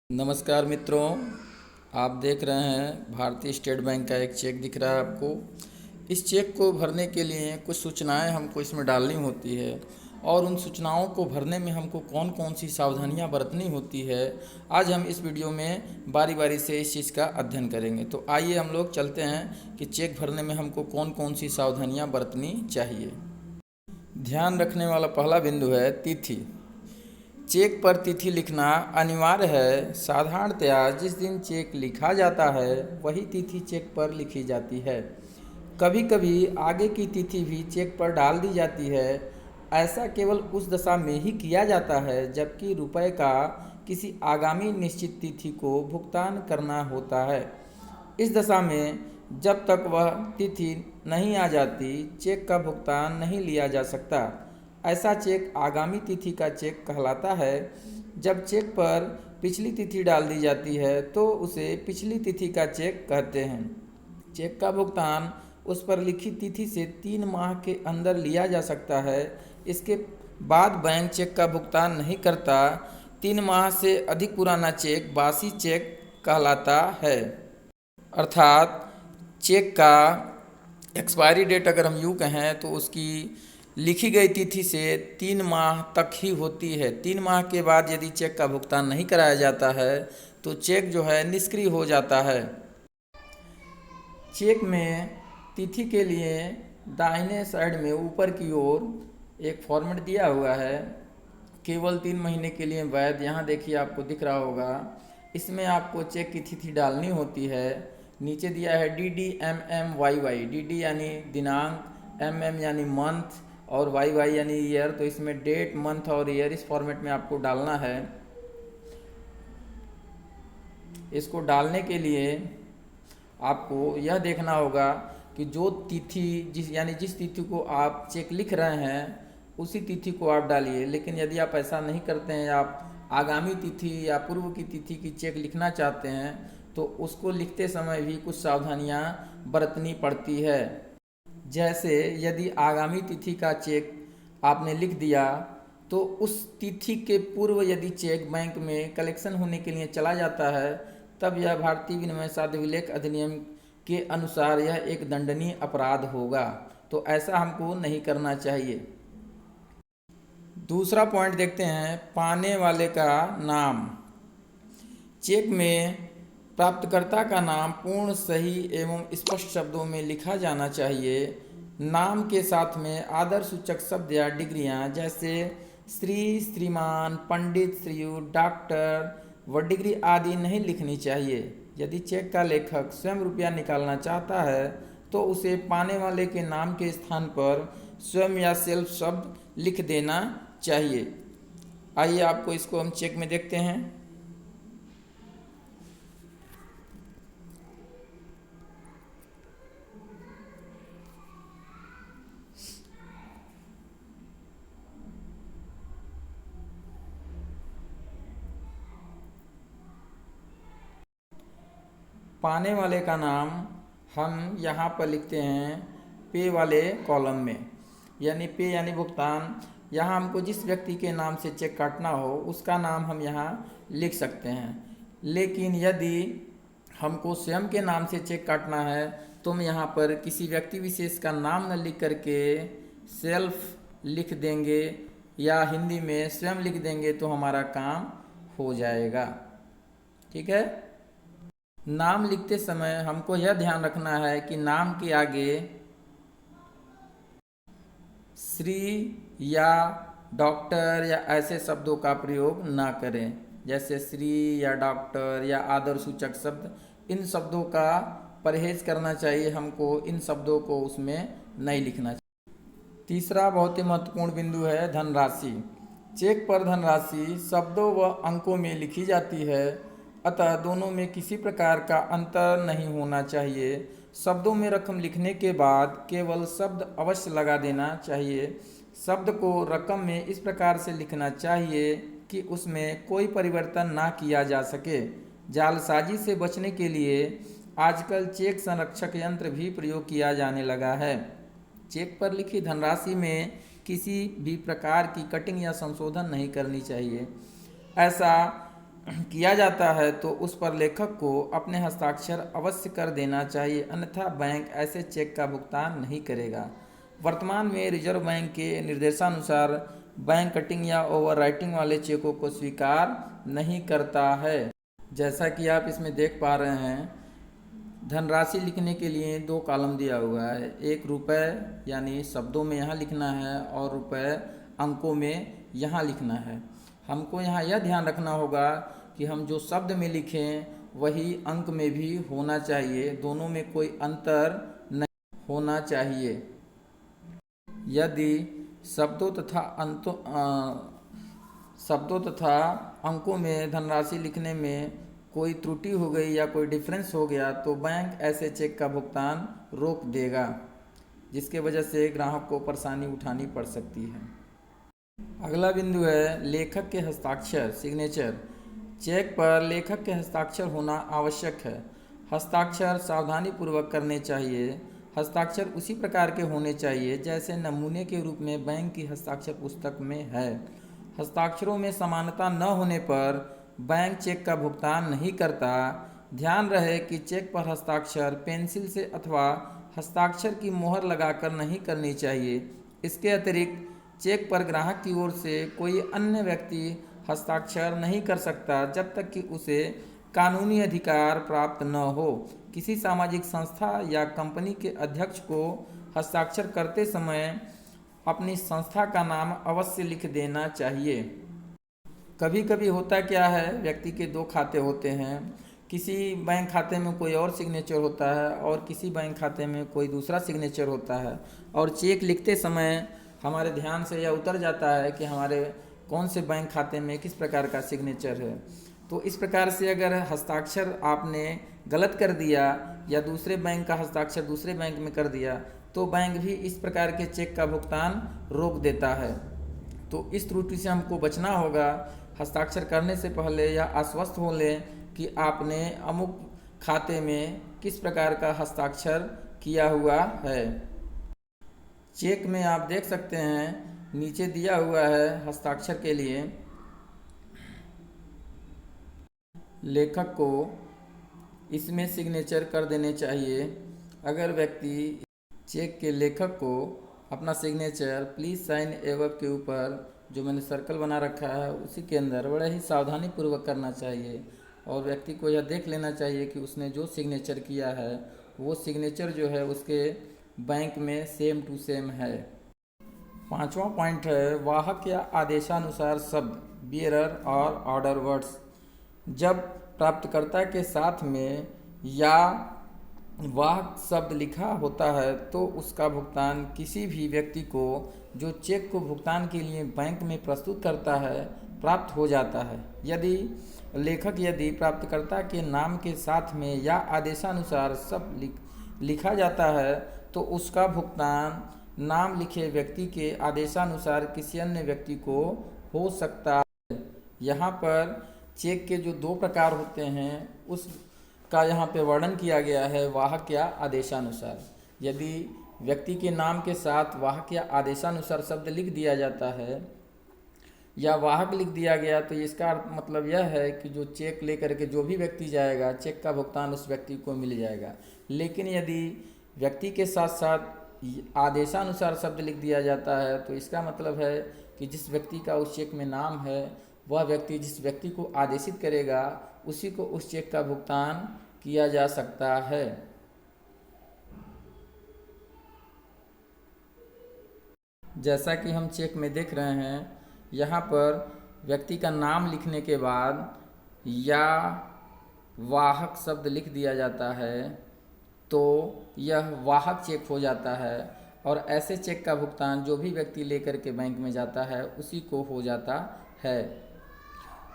नमस्कार मित्रों, आप देख रहे हैं भारतीय स्टेट बैंक का एक चेक दिख रहा है आपको। इस चेक को भरने के लिए कुछ सूचनाएं हमको इसमें डालनी होती है और उन सूचनाओं को भरने में हमको कौन कौन सी सावधानियां बरतनी होती है, आज हम इस वीडियो में बारी बारी से इस चीज़ का अध्ययन करेंगे। तो आइए हम लोग चलते हैं कि चेक भरने में हमको कौन कौन सी सावधानियाँ बरतनी चाहिए। ध्यान रखने वाला पहला बिंदु है तिथि। चेक पर तिथि लिखना अनिवार्य है। साधारणतया जिस दिन चेक लिखा जाता है वही तिथि चेक पर लिखी जाती है। कभी कभी आगे की तिथि भी चेक पर डाल दी जाती है। ऐसा केवल उस दशा में ही किया जाता है जबकि रुपए का किसी आगामी निश्चित तिथि को भुगतान करना होता है। इस दशा में जब तक वह तिथि नहीं आ जाती, चेक का भुगतान नहीं लिया जा सकता। ऐसा चेक आगामी तिथि का चेक कहलाता है। जब चेक पर पिछली तिथि डाल दी जाती है तो उसे पिछली तिथि का चेक कहते हैं। चेक का भुगतान उस पर लिखित तिथि से 3 माह के अंदर लिया जा सकता है। इसके बाद बैंक चेक का भुगतान नहीं करता। 3 माह से अधिक पुराना चेक बासी चेक कहलाता है। अर्थात चेक का एक्सपायरी डेट अगर हम यूँ कहें तो उसकी लिखी गई तिथि से 3 माह तक ही होती है। 3 माह के बाद यदि चेक का भुगतान नहीं कराया जाता है तो चेक जो है निष्क्रिय हो जाता है। चेक में तिथि के लिए दाहिने साइड में ऊपर की ओर एक फॉर्मेट दिया हुआ है, केवल 3 महीने के लिए वैध। यहाँ देखिए आपको दिख रहा होगा, इसमें आपको चेक की तिथि डालनी होती है। नीचे दिया है DDMMYY, DD यानी दिनांक, MM यानी मंथ और YY यानी ईयर। तो इसमें डेट, मंथ और ईयर इस फॉर्मेट में आपको डालना है। इसको डालने के लिए आपको यह देखना होगा कि जो तिथि जिस तिथि को आप चेक लिख रहे हैं उसी तिथि को आप डालिए। लेकिन यदि आप ऐसा नहीं करते हैं, आप आगामी तिथि या पूर्व की तिथि की चेक लिखना चाहते हैं तो उसको लिखते समय भी कुछ सावधानियां बरतनी पड़ती है। जैसे यदि आगामी तिथि का चेक आपने लिख दिया तो उस तिथि के पूर्व यदि चेक बैंक में कलेक्शन होने के लिए चला जाता है तब यह भारतीय विनिमय साध्य विलेख अधिनियम के अनुसार यह एक दंडनीय अपराध होगा। तो ऐसा हमको नहीं करना चाहिए। दूसरा पॉइंट देखते हैं, पाने वाले का नाम। चेक में प्राप्तकर्ता का नाम पूर्ण, सही एवं स्पष्ट शब्दों में लिखा जाना चाहिए। नाम के साथ में आदर सूचक शब्द या डिग्रियां जैसे श्री, श्रीमान, पंडित, श्रीयुत, डॉक्टर व डिग्री आदि नहीं लिखनी चाहिए। यदि चेक का लेखक स्वयं रुपया निकालना चाहता है तो उसे पाने वाले के नाम के स्थान पर स्वयं या सेल्फ शब्द लिख देना चाहिए। आइए आपको इसको हम चेक में देखते हैं। पाने वाले का नाम हम यहाँ पर लिखते हैं पे वाले कॉलम में, यानी पे यानी भुगतान। यहाँ हमको जिस व्यक्ति के नाम से चेक काटना हो उसका नाम हम यहाँ लिख सकते हैं। लेकिन यदि हमको स्वयं के नाम से चेक काटना है तो हम यहाँ पर किसी व्यक्ति विशेष का नाम न लिख करके सेल्फ लिख देंगे या हिंदी में स्वयं लिख देंगे तो हमारा काम हो जाएगा। ठीक है। नाम लिखते समय हमको यह ध्यान रखना है कि नाम के आगे श्री या डॉक्टर या ऐसे शब्दों का प्रयोग ना करें। जैसे श्री या डॉक्टर या आदर सूचक शब्द, इन शब्दों का परहेज करना चाहिए। हमको इन शब्दों को उसमें नहीं लिखना चाहिए। तीसरा बहुत ही महत्वपूर्ण बिंदु है धनराशि। चेक पर धनराशि शब्दों व अंकों में लिखी जाती है, अतः दोनों में किसी प्रकार का अंतर नहीं होना चाहिए। शब्दों में रकम लिखने के बाद केवल शब्द अवश्य लगा देना चाहिए। शब्द को रकम में इस प्रकार से लिखना चाहिए कि उसमें कोई परिवर्तन ना किया जा सके। जालसाजी से बचने के लिए आजकल चेक संरक्षक यंत्र भी प्रयोग किया जाने लगा है। चेक पर लिखी धनराशि में किसी भी प्रकार की कटिंग या संशोधन नहीं करनी चाहिए। ऐसा किया जाता है तो उस पर लेखक को अपने हस्ताक्षर अवश्य कर देना चाहिए, अन्यथा बैंक ऐसे चेक का भुगतान नहीं करेगा। वर्तमान में रिजर्व बैंक के निर्देशानुसार बैंक कटिंग या ओवरराइटिंग वाले चेकों को स्वीकार नहीं करता है। जैसा कि आप इसमें देख पा रहे हैं, धनराशि लिखने के लिए दो कॉलम दिया हुआ है। एक रुपए यानी शब्दों में यहाँ लिखना है और रुपए अंकों में यहाँ लिखना है। हमको यहाँ यह ध्यान रखना होगा कि हम जो शब्द में लिखें वही अंक में भी होना चाहिए, दोनों में कोई अंतर नहीं होना चाहिए। यदि शब्दों तथा अंकों में धनराशि लिखने में कोई त्रुटि हो गई या कोई डिफरेंस हो गया तो बैंक ऐसे चेक का भुगतान रोक देगा, जिसके वजह से ग्राहक को परेशानी उठानी पड़ सकती है। अगला बिंदु है लेखक के हस्ताक्षर, सिग्नेचर। चेक पर लेखक के हस्ताक्षर होना आवश्यक है। हस्ताक्षर सावधानीपूर्वक करने चाहिए। हस्ताक्षर उसी प्रकार के होने चाहिए जैसे नमूने के रूप में बैंक की हस्ताक्षर पुस्तक में है। हस्ताक्षरों में समानता न होने पर बैंक चेक का भुगतान नहीं करता। ध्यान रहे कि चेक पर हस्ताक्षर पेंसिल से अथवा हस्ताक्षर की मोहर लगाकर नहीं करनी चाहिए। इसके अतिरिक्त चेक पर ग्राहक की ओर से कोई अन्य व्यक्ति हस्ताक्षर नहीं कर सकता जब तक कि उसे कानूनी अधिकार प्राप्त न हो। किसी सामाजिक संस्था या कंपनी के अध्यक्ष को हस्ताक्षर करते समय अपनी संस्था का नाम अवश्य लिख देना चाहिए। कभी कभी होता क्या है, व्यक्ति के दो खाते होते हैं, किसी बैंक खाते में कोई और सिग्नेचर होता है और किसी बैंक खाते में कोई दूसरा सिग्नेचर होता है, और चेक लिखते समय हमारे ध्यान से यह उतर जाता है कि हमारे कौन से बैंक खाते में किस प्रकार का सिग्नेचर है। तो इस प्रकार से अगर हस्ताक्षर आपने गलत कर दिया या दूसरे बैंक का हस्ताक्षर दूसरे बैंक में कर दिया तो बैंक भी इस प्रकार के चेक का भुगतान रोक देता है। तो इस त्रुटि से हमको बचना होगा। हस्ताक्षर करने से पहले यह आश्वस्त हो लें कि आपने अमुक खाते में किस प्रकार का हस्ताक्षर किया हुआ है। चेक में आप देख सकते हैं नीचे दिया हुआ है हस्ताक्षर के लिए लेखक को इसमें सिग्नेचर कर देने चाहिए। अगर व्यक्ति चेक के लेखक को अपना सिग्नेचर प्लीज़ साइन एवब के ऊपर जो मैंने सर्कल बना रखा है उसी के अंदर बड़े ही सावधानी पूर्वक करना चाहिए, और व्यक्ति को यह देख लेना चाहिए कि उसने जो सिग्नेचर किया है वो सिग्नेचर जो है उसके बैंक में सेम टू सेम है। पांचवा पॉइंट है वाहक या आदेशानुसार शब्द, बियरर और ऑर्डर वर्ड्स। जब प्राप्तकर्ता के साथ में या वाहक शब्द लिखा होता है तो उसका भुगतान किसी भी व्यक्ति को जो चेक को भुगतान के लिए बैंक में प्रस्तुत करता है प्राप्त हो जाता है। यदि प्राप्तकर्ता के नाम के साथ में या आदेशानुसार शब्द लिखा जाता है तो उसका भुगतान नाम लिखे व्यक्ति के आदेशानुसार किसी अन्य व्यक्ति को हो सकता है। यहाँ पर चेक के जो दो प्रकार होते हैं उसका यहाँ पे वर्णन किया गया है, वाहक या आदेशानुसार। यदि व्यक्ति के नाम के साथ वाहक या आदेशानुसार शब्द लिख दिया जाता है या वाहक लिख दिया गया तो इसका मतलब यह है कि जो चेक लेकर के जो भी व्यक्ति जाएगा चेक का भुगतान उस व्यक्ति को मिल जाएगा। लेकिन यदि व्यक्ति के साथ साथ आदेशानुसार शब्द लिख दिया जाता है तो इसका मतलब है कि जिस व्यक्ति का उस चेक में नाम है वह व्यक्ति जिस व्यक्ति को आदेशित करेगा उसी को उस चेक का भुगतान किया जा सकता है। जैसा कि हम चेक में देख रहे हैं, यहाँ पर व्यक्ति का नाम लिखने के बाद या वाहक शब्द लिख दिया जाता है तो यह वाहक चेक हो जाता है, और ऐसे चेक का भुगतान जो भी व्यक्ति लेकर के बैंक में जाता है उसी को हो जाता है।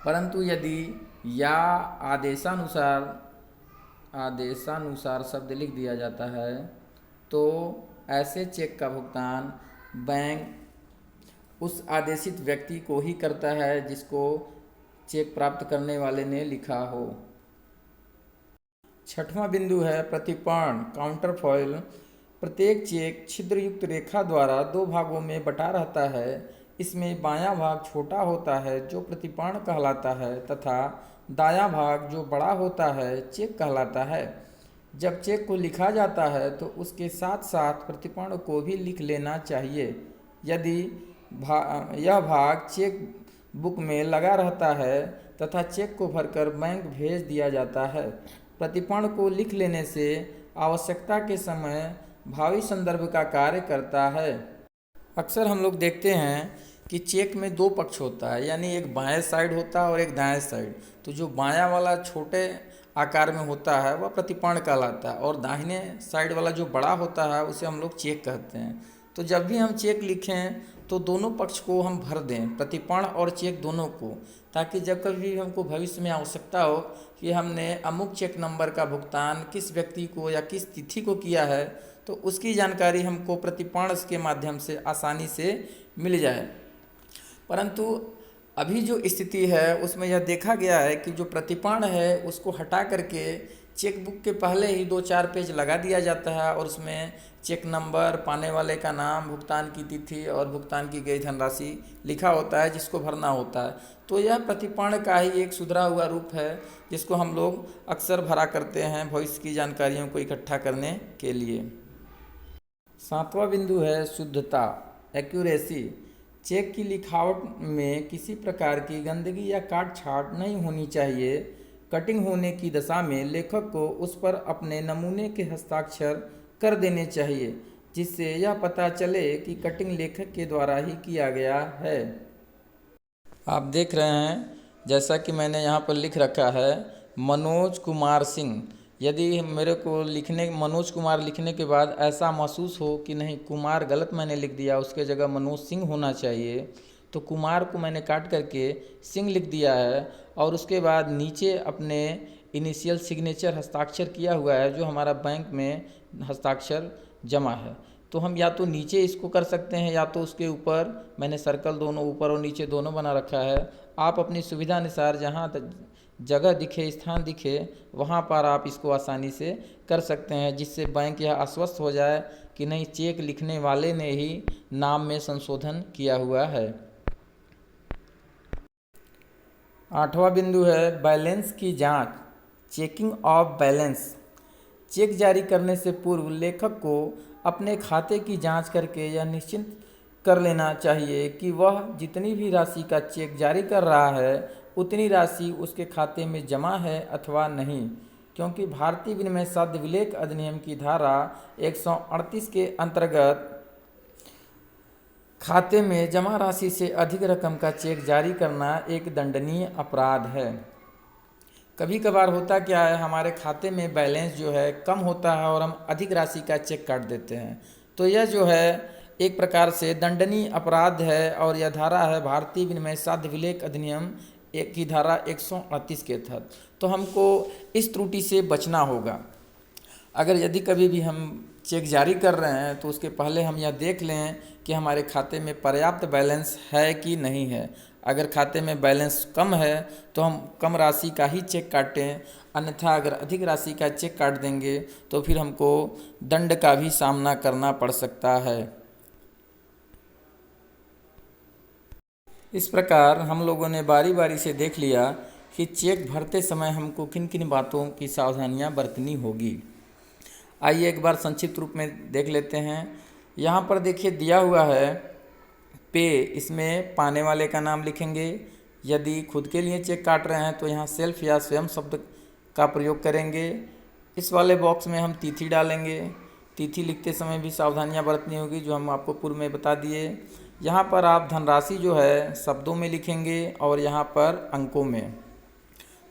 परंतु यदि या आदेशानुसार शब्द लिख दिया जाता है तो ऐसे चेक का भुगतान बैंक उस आदेशित व्यक्ति को ही करता है जिसको चेक प्राप्त करने वाले ने लिखा हो। छठवां बिंदु है प्रतिपर्ण, काउंटरफॉइल। प्रत्येक चेक छिद्रयुक्त रेखा द्वारा दो भागों में बटा रहता है। इसमें बायां भाग छोटा होता है जो प्रतिपर्ण कहलाता है तथा दायां भाग जो बड़ा होता है चेक कहलाता है। जब चेक को लिखा जाता है तो उसके साथ साथ प्रतिपन्न को भी लिख लेना चाहिए। यदि यह भाग चेक बुक में लगा रहता है तथा चेक को भरकर बैंक भेज दिया जाता है। प्रतिपन्न को लिख लेने से आवश्यकता के समय भावी संदर्भ का कार्य करता है। अक्सर हम लोग देखते हैं कि चेक में दो पक्ष होता है, यानी एक बाएं साइड होता है और एक दाएं साइड। तो जो बायां वाला छोटे आकार में होता है वह प्रतिपन्न कहलाता है और दाहिने साइड वाला जो बड़ा होता है उसे हम लोग चेक कहते हैं। तो जब भी हम चेक लिखें तो दोनों पक्ष को हम भर दें, प्रतिपन्न और चेक दोनों को, ताकि जब कभी हमको भविष्य में आवश्यकता हो कि हमने अमुक चेक नंबर का भुगतान किस व्यक्ति को या किस तिथि को किया है तो उसकी जानकारी हमको प्रतिपन्न के माध्यम से आसानी से मिल जाए। परंतु अभी जो स्थिति है उसमें यह देखा गया है कि जो प्रतिपन्न है उसको हटा करके चेक बुक के पहले ही 2-4 पेज लगा दिया जाता है और उसमें चेक नंबर, पाने वाले का नाम, भुगतान की तिथि और भुगतान की गई धनराशि लिखा होता है जिसको भरना होता है। तो यह प्रतिपन्न का ही एक सुधरा हुआ रूप है जिसको हम लोग अक्सर भरा करते हैं भविष्य की जानकारियों को इकट्ठा करने के लिए। 7वां बिंदु है शुद्धता, एक्यूरेसी। चेक की लिखावट में किसी प्रकार की गंदगी या काट छाट नहीं होनी चाहिए। कटिंग होने की दशा में लेखक को उस पर अपने नमूने के हस्ताक्षर कर देने चाहिए, जिससे यह पता चले कि कटिंग लेखक के द्वारा ही किया गया है। आप देख रहे हैं जैसा कि मैंने यहाँ पर लिख रखा है मनोज कुमार सिंह। यदि मेरे को मनोज कुमार लिखने के बाद ऐसा महसूस हो कि नहीं कुमार गलत मैंने लिख दिया, उसके जगह मनोज सिंह होना चाहिए, तो कुमार को मैंने काट करके सिंह लिख दिया है और उसके बाद नीचे अपने इनिशियल सिग्नेचर हस्ताक्षर किया हुआ है जो हमारा बैंक में हस्ताक्षर जमा है। तो हम या तो नीचे इसको कर सकते हैं या तो उसके ऊपर, मैंने सर्कल दोनों ऊपर और नीचे दोनों बना रखा है। आप अपनी सुविधा अनुसार जहाँ जगह दिखे, स्थान दिखे, वहाँ पर आप इसको आसानी से कर सकते हैं, जिससे बैंक यह आश्वस्त हो जाए कि नहीं चेक लिखने वाले ने ही नाम में संशोधन किया हुआ है। 8वां बिंदु है बैलेंस की जांच, चेकिंग ऑफ बैलेंस। चेक जारी करने से पूर्व लेखक को अपने खाते की जांच करके यह निश्चित कर लेना चाहिए कि वह जितनी भी राशि का चेक जारी कर रहा है उतनी राशि उसके खाते में जमा है अथवा नहीं, क्योंकि भारतीय विनिमय शब्द विलेख अधिनियम की धारा 138 के अंतर्गत खाते में जमा राशि से अधिक रकम का चेक जारी करना एक दंडनीय अपराध है। कभी कभार होता क्या है, हमारे खाते में बैलेंस जो है कम होता है और हम अधिक राशि का चेक काट देते हैं, तो यह जो है एक प्रकार से दंडनीय अपराध है और यह धारा है भारतीय विनिमय शब्द विलेख अधिनियम की धारा 138 के तहत। तो हमको इस त्रुटि से बचना होगा। अगर यदि कभी भी हम चेक जारी कर रहे हैं तो उसके पहले हम यह देख लें कि हमारे खाते में पर्याप्त बैलेंस है कि नहीं है। अगर खाते में बैलेंस कम है तो हम कम राशि का ही चेक काटें, अन्यथा अगर अधिक राशि का चेक काट देंगे तो फिर हमको दंड का भी सामना करना पड़ सकता है। इस प्रकार हम लोगों ने बारी बारी से देख लिया कि चेक भरते समय हमको किन किन बातों की सावधानियां बरतनी होगी। आइए एक बार संक्षिप्त रूप में देख लेते हैं। यहाँ पर देखिए दिया हुआ है पे, इसमें पाने वाले का नाम लिखेंगे। यदि खुद के लिए चेक काट रहे हैं तो यहाँ सेल्फ या स्वयं शब्द का प्रयोग करेंगे। इस वाले बॉक्स में हम तिथि डालेंगे। तिथि लिखते समय भी सावधानियां बरतनी होगी जो हम आपको पूर्व में बता दिए। यहाँ पर आप धनराशि जो है शब्दों में लिखेंगे और यहाँ पर अंकों में,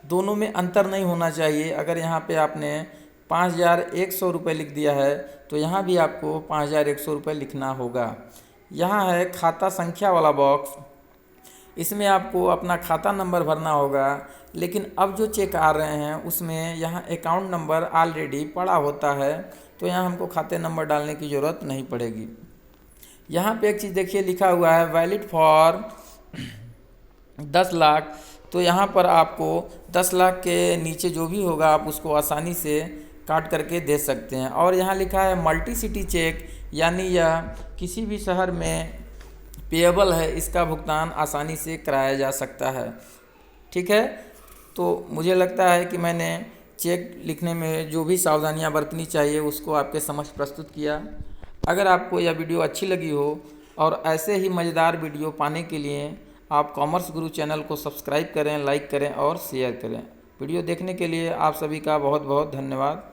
दोनों में अंतर नहीं होना चाहिए। अगर यहाँ पे आपने 5100 रुपये लिख दिया है तो यहाँ भी आपको 5100 रुपये लिखना होगा। यहाँ है खाता संख्या वाला बॉक्स, इसमें आपको अपना खाता नंबर भरना होगा, लेकिन अब जो चेक आ रहे हैं उसमें यहाँ अकाउंट नंबर ऑलरेडी पड़ा होता है तो यहाँ हमको खाते नंबर डालने की ज़रूरत नहीं पड़ेगी। यहाँ पे एक चीज़ देखिए लिखा हुआ है वैलिड फॉर 10 लाख, तो यहाँ पर आपको 10 लाख के नीचे जो भी होगा आप उसको आसानी से काट करके दे सकते हैं। और यहाँ लिखा है मल्टी सिटी चेक, यानी यह किसी भी शहर में पेएबल है, इसका भुगतान आसानी से कराया जा सकता है। ठीक है, तो मुझे लगता है कि मैंने चेक लिखने में जो भी सावधानियां बरतनी चाहिए उसको आपके समक्ष प्रस्तुत किया। अगर आपको यह वीडियो अच्छी लगी हो और ऐसे ही मज़ेदार वीडियो पाने के लिए आप कॉमर्स गुरु चैनल को सब्सक्राइब करें, लाइक करें और शेयर करें। वीडियो देखने के लिए आप सभी का बहुत बहुत धन्यवाद।